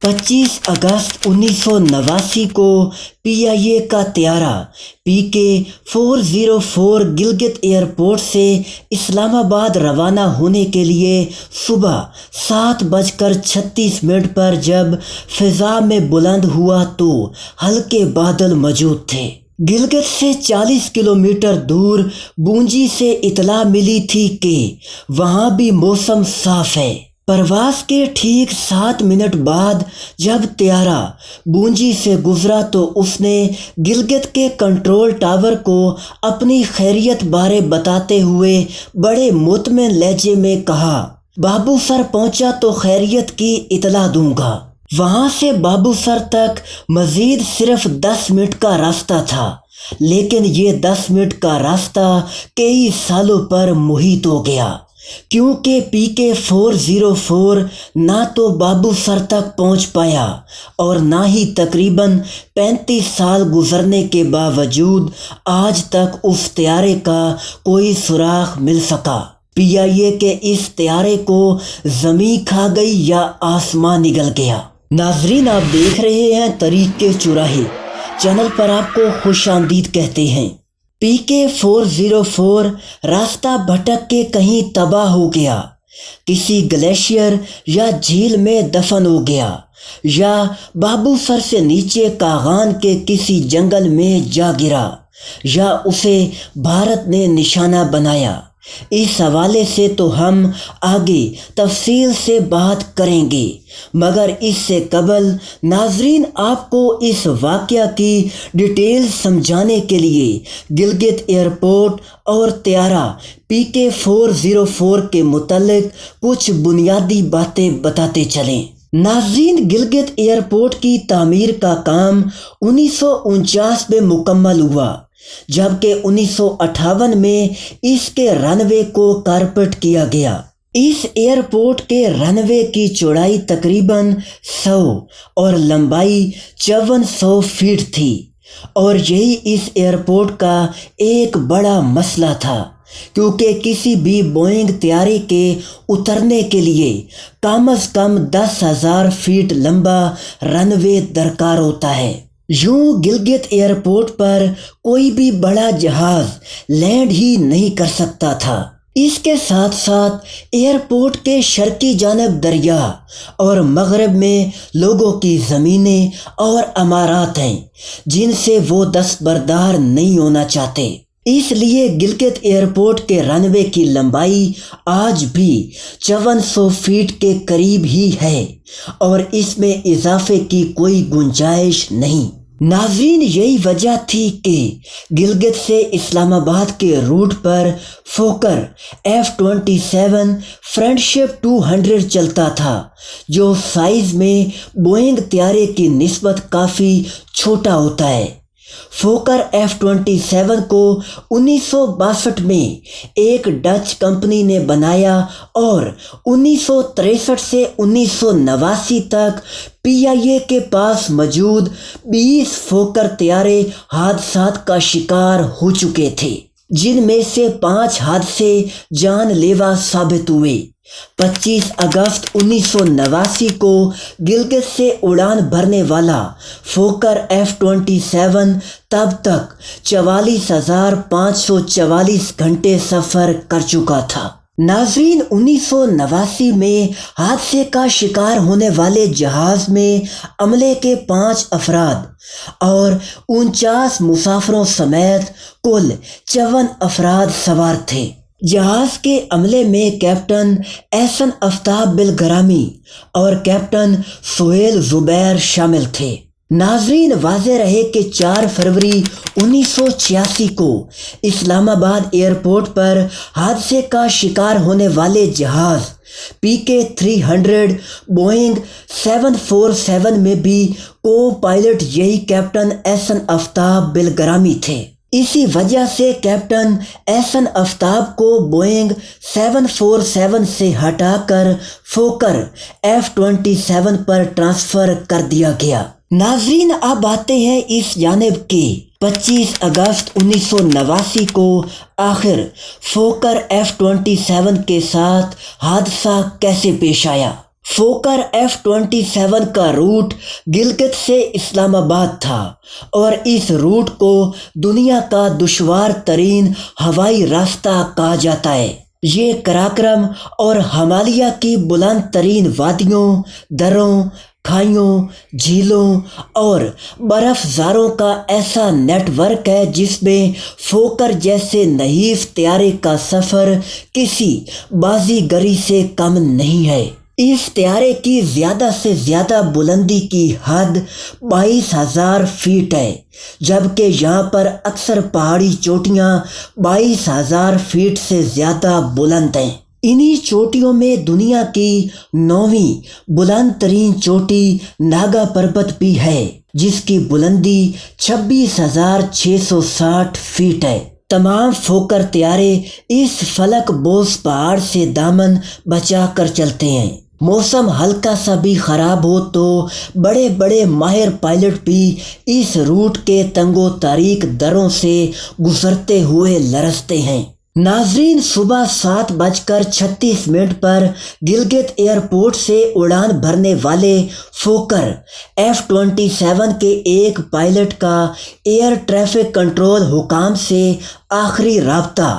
25 اگست 1989 کو PIA کا طیارہ PK-404 گلگت ایئرپورٹ سے اسلام آباد روانہ ہونے کے لیے صبح 7:36 پر جب فضا میں بلند ہوا تو ہلکے بادل موجود تھے۔ گلگت سے 40 کلومیٹر دور بونجی سے اطلاع ملی تھی کہ وہاں بھی موسم صاف ہے۔ پرواز کے ٹھیک 7 منٹ بعد جب طیارہ بونجی سے گزرا تو اس نے گلگت کے کنٹرول ٹاور کو اپنی خیریت بارے بتاتے ہوئے بڑے مطمئن لہجے میں کہا، بابو سر پہنچا تو خیریت کی اطلاع دوں گا۔ وہاں سے بابو سر تک مزید صرف 10 منٹ کا راستہ تھا، لیکن یہ 10 منٹ کا راستہ کئی سالوں پر محیط ہو گیا، کیونکہ PK-404 نہ تو بابو سر تک پہنچ پایا اور نہ ہی تقریباً 35 سال گزرنے کے باوجود آج تک اس طیارے کا کوئی سراغ مل سکا۔ PIA کے اس طیارے کو زمین کھا گئی یا آسمان نگل گیا؟ ناظرین، آپ دیکھ رہے ہیں طریق کے چوراہے چینل پر، آپ کو خوش آمدید کہتے ہیں۔ PK-404 راستہ بھٹک کے کہیں تباہ ہو گیا، کسی گلیشیئر یا جھیل میں دفن ہو گیا، یا بابو سر سے نیچے کاغان کے کسی جنگل میں جا گرا، یا اسے بھارت نے نشانہ بنایا؟ اس حوالے سے تو ہم آگے تفصیل سے بات کریں گے، مگر اس سے قبل ناظرین آپ کو اس واقعہ کی ڈیٹیل سمجھانے کے لیے گلگت ایئرپورٹ اور طیارہ PK-404 کے متعلق کچھ بنیادی باتیں بتاتے چلیں۔ ناظرین، گلگت ایئرپورٹ کی تعمیر کا کام 1949 میں مکمل ہوا، جبکہ 1958 میں اس کے رن وے کو کارپیٹ کیا گیا۔ اس ایئرپورٹ کے رن وے کی چوڑائی تقریباً 100 اور لمبائی 5400 فیٹ تھی، اور یہی اس ایئرپورٹ کا ایک بڑا مسئلہ تھا، کیونکہ کسی بھی بوئنگ طیارے کے اترنے کے لیے کم از کم 10,000 فیٹ لمبا رن وے درکار ہوتا ہے۔ یوں گلگت ایئرپورٹ پر کوئی بھی بڑا جہاز لینڈ ہی نہیں کر سکتا تھا۔ اس کے ساتھ ساتھ ایئرپورٹ کے شرقی جانب دریا اور مغرب میں لوگوں کی زمینیں اور عمارات ہیں جن سے وہ دستبردار نہیں ہونا چاہتے۔ اس لیے گلگت ایئرپورٹ کے رن وے کی لمبائی آج بھی 5400 فیٹ کے قریب ہی ہے، اور اس میں اضافے کی کوئی گنجائش نہیں۔ ناظرین، یہی وجہ تھی کہ گلگت سے اسلام آباد کے روٹ پر فوکر F-27 فرینڈشپ 200 چلتا تھا، جو سائز میں بوئنگ طیارے کی نسبت کافی چھوٹا ہوتا ہے۔ فوکر F-27 کو 1962 میں ایک ڈچ کمپنی نے بنایا، اور 1963 سے 1989 تک PIA کے پاس موجود 20 فوکر طیارے حادثات کا شکار ہو چکے تھے، جن میں سے 5 حادثے جان لیوا ثابت ہوئے۔ 25 اگست 1989 کو گلگت سے اڑان بھرنے والا فوکر F-27 تب تک 44,544 گھنٹے سفر کر چکا تھا۔ ناظرین، 1989 میں حادثے کا شکار ہونے والے جہاز میں عملے کے 5 افراد اور 49 مسافروں سمیت کل 54 افراد سوار تھے۔ جہاز کے عملے میں کیپٹن احسن آفتاب بلگرامی اور کیپٹن سہیل زبیر شامل تھے۔ ناظرین، واضح رہے کہ 4 فروری 1986 کو اسلام آباد ایئرپورٹ پر حادثے کا شکار ہونے والے جہاز PK-300 بوئنگ 747 میں بھی کو پائلٹ یہی کیپٹن احسن آفتاب بلگرامی تھے۔ اسی وجہ سے کیپٹن احسن آفتاب کو بوئنگ 747 سے ہٹا کر فوکر F-27 پر ٹرانسفر کر دیا گیا۔ ناظرین، اب آتے ہیں اس جانب کہ 25 اگست 1989 کو آخر فوکر F-27 کے ساتھ حادثہ کیسے پیش آیا۔ فوکر F-27 کا روٹ گلگت سے اسلام آباد تھا اور اس روٹ کو دنیا کا دشوار ترین ہوائی راستہ کہا جاتا ہے۔ یہ قراقرم اور ہمالیہ کی بلند ترین وادیوں، دروں، کھائیوں، جھیلوں اور برف زاروں کا ایسا نیٹ ورک ہے جس میں فوکر جیسے نحیف طیارے کا سفر کسی بازیگری سے کم نہیں ہے۔ اس طیارے کی زیادہ سے زیادہ بلندی کی حد 22,000 فیٹ ہے، جبکہ یہاں پر اکثر پہاڑی چوٹیاں 22,000 فیٹ سے زیادہ بلند ہیں۔ انہی چوٹیوں میں دنیا کی 9ویں بلند ترین چوٹی ناگا پربت بھی ہے، جس کی بلندی 26,660 فیٹ ہے۔ تمام فوکر طیارے اس فلک بوس پہاڑ سے دامن بچا کر چلتے ہیں۔ موسم ہلکا سا بھی خراب ہو تو بڑے بڑے ماہر پائلٹ بھی اس روٹ کے تنگ و تاریک دروں سے گزرتے ہوئے لرزتے ہیں۔ ناظرین، صبح 7:36 پر گلگت ایئرپورٹ سے اڑان بھرنے والے فوکر F-27 کے ایک پائلٹ کا ایئر ٹریفک کنٹرول حکام سے آخری رابطہ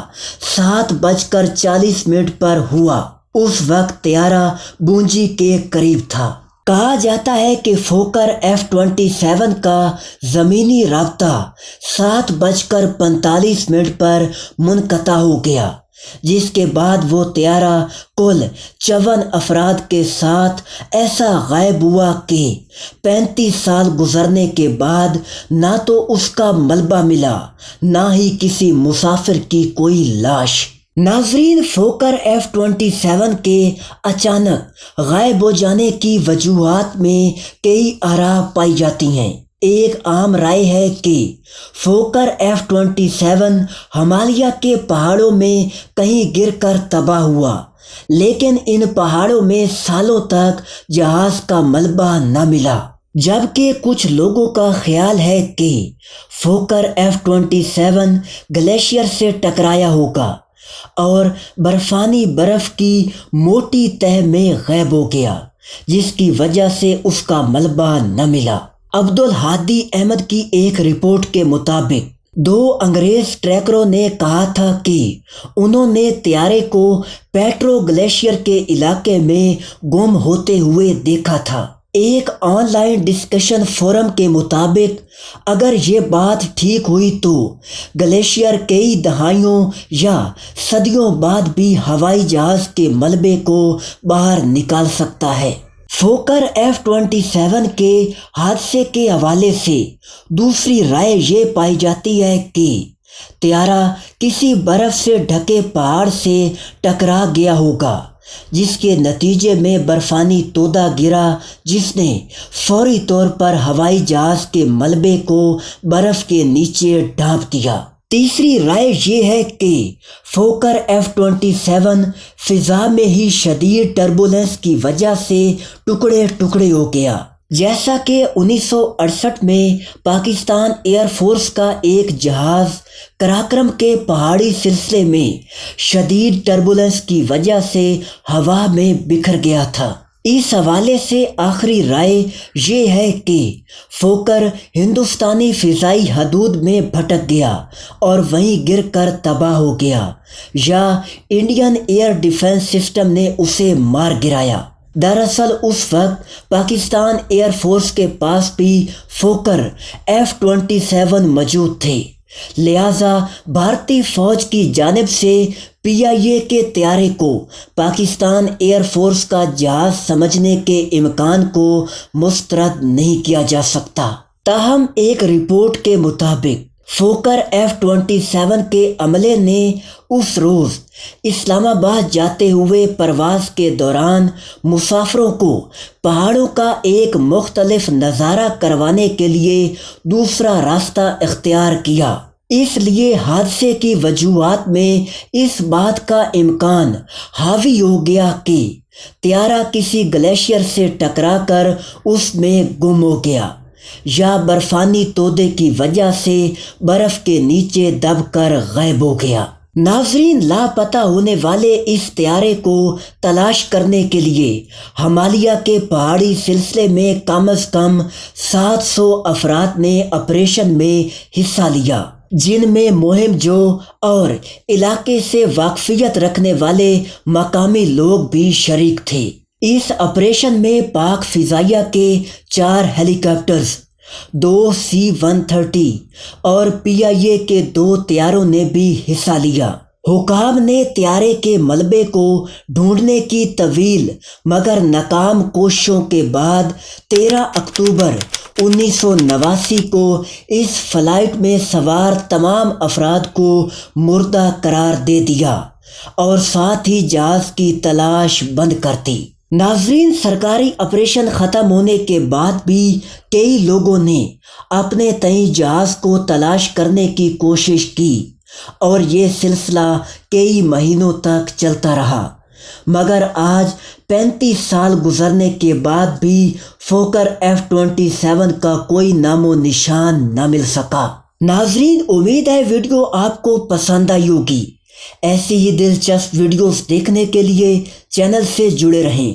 7:40 پر ہوا۔ اس وقت طیارہ بونجی کے قریب تھا۔ کہا جاتا ہے کہ فوکر F-27 کا زمینی رابطہ 7:45 پر منقطع ہو گیا، جس کے بعد وہ طیارہ کل 54 افراد کے ساتھ ایسا غائب ہوا کہ 35 سال گزرنے کے بعد نہ تو اس کا ملبہ ملا، نہ ہی کسی مسافر کی کوئی لاش۔ ناظرین، فوکر F-27 کے اچانک غائب ہو جانے کی وجوہات میں کئی آراء پائی جاتی ہیں۔ ایک عام رائے ہے کہ فوکر F-27 ہمالیہ کے پہاڑوں میں کہیں گر کر تباہ ہوا، لیکن ان پہاڑوں میں سالوں تک جہاز کا ملبہ نہ ملا۔ جبکہ کچھ لوگوں کا خیال ہے کہ فوکر F-27 گلیشیئر سے ٹکرایا ہوگا اور برفانی برف کی موٹی تہہ میں غائب ہو گیا، جس کی وجہ سے اس کا ملبہ نہ ملا۔ عبدالہادی احمد کی ایک رپورٹ کے مطابق 2 انگریز ٹریکروں نے کہا تھا کہ انہوں نے طیارے کو پیٹرو گلیشیئر کے علاقے میں گم ہوتے ہوئے دیکھا تھا۔ ایک آن لائن ڈسکشن فورم کے مطابق اگر یہ بات ٹھیک ہوئی تو گلیشیئر کئی دہائیوں یا صدیوں بعد بھی ہوائی جہاز کے ملبے کو باہر نکال سکتا ہے۔ فوکر F-27 کے حادثے کے حوالے سے دوسری رائے یہ پائی جاتی ہے کہ طیارہ کسی برف سے ڈھکے پہاڑ سے ٹکرا گیا ہوگا، جس کے نتیجے میں برفانی تودہ گرا، جس نے فوری طور پر ہوائی جہاز کے ملبے کو برف کے نیچے ڈھانپ دیا۔ تیسری رائے یہ ہے کہ فوکر F-27 فضا میں ہی شدید ٹربولنس کی وجہ سے ٹکڑے ٹکڑے ہو گیا، جیسا کہ 1968 میں پاکستان ایئر فورس کا ایک جہاز قراقرم کے پہاڑی سلسلے میں شدید ٹربولنس کی وجہ سے ہوا میں بکھر گیا تھا۔ اس حوالے سے آخری رائے یہ ہے کہ فوکر ہندوستانی فضائی حدود میں بھٹک گیا اور وہیں گر کر تباہ ہو گیا، یا انڈین ایئر ڈیفنس سسٹم نے اسے مار گرایا۔ دراصل اس وقت پاکستان ایئر فورس کے پاس بھی فوکر F-27 موجود تھے، لہٰذا بھارتی فوج کی جانب سے PIA کے طیارے کو پاکستان ایئر فورس کا جہاز سمجھنے کے امکان کو مسترد نہیں کیا جا سکتا۔ تاہم ایک رپورٹ کے مطابق فوکر F-27 کے عملے نے اس روز اسلام آباد جاتے ہوئے پرواز کے دوران مسافروں کو پہاڑوں کا ایک مختلف نظارہ کروانے کے لیے دوسرا راستہ اختیار کیا۔ اس لیے حادثے کی وجوہات میں اس بات کا امکان حاوی ہو گیا کہ طیارہ کسی گلیشیئر سے ٹکرا کر اس میں گم ہو گیا، یا برفانی تودے کی وجہ سے برف کے نیچے دب کر غائب ہو گیا۔ ناظرین، لاپتہ ہونے والے اس طیارے کو تلاش کرنے کے لیے ہمالیہ کے پہاڑی سلسلے میں کم از کم 700 افراد نے آپریشن میں حصہ لیا، جن میں مہم جو اور علاقے سے واقفیت رکھنے والے مقامی لوگ بھی شریک تھے۔ اس آپریشن میں پاک فضائیہ کے 4 ہیلی کاپٹرز، 2 C-130 اور PIA کے 2 طیاروں نے بھی حصہ لیا۔ حکام نے طیارے کے ملبے کو ڈھونڈنے کی طویل مگر ناکام کوششوں کے بعد 13 اکتوبر 1989 کو اس فلائٹ میں سوار تمام افراد کو مردہ قرار دے دیا اور ساتھ ہی جہاز کی تلاش بند کر دی۔ ناظرین، سرکاری آپریشن ختم ہونے کے بعد بھی کئی لوگوں نے اپنے تئیں جہاز کو تلاش کرنے کی کوشش کی اور یہ سلسلہ کئی مہینوں تک چلتا رہا، مگر آج 35 سال گزرنے کے بعد بھی فوکر F-27 کا کوئی نام و نشان نہ مل سکا۔ ناظرین، امید ہے ویڈیو آپ کو پسند آئی ہوگی۔ ایسی ہی دلچسپ ویڈیوز دیکھنے کے لیے چینل سے جڑے رہیں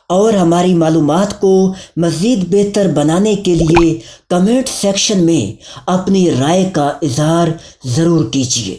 اور ہماری معلومات کو مزید بہتر بنانے کے لیے کمنٹ سیکشن میں اپنی رائے کا اظہار ضرور کیجیے۔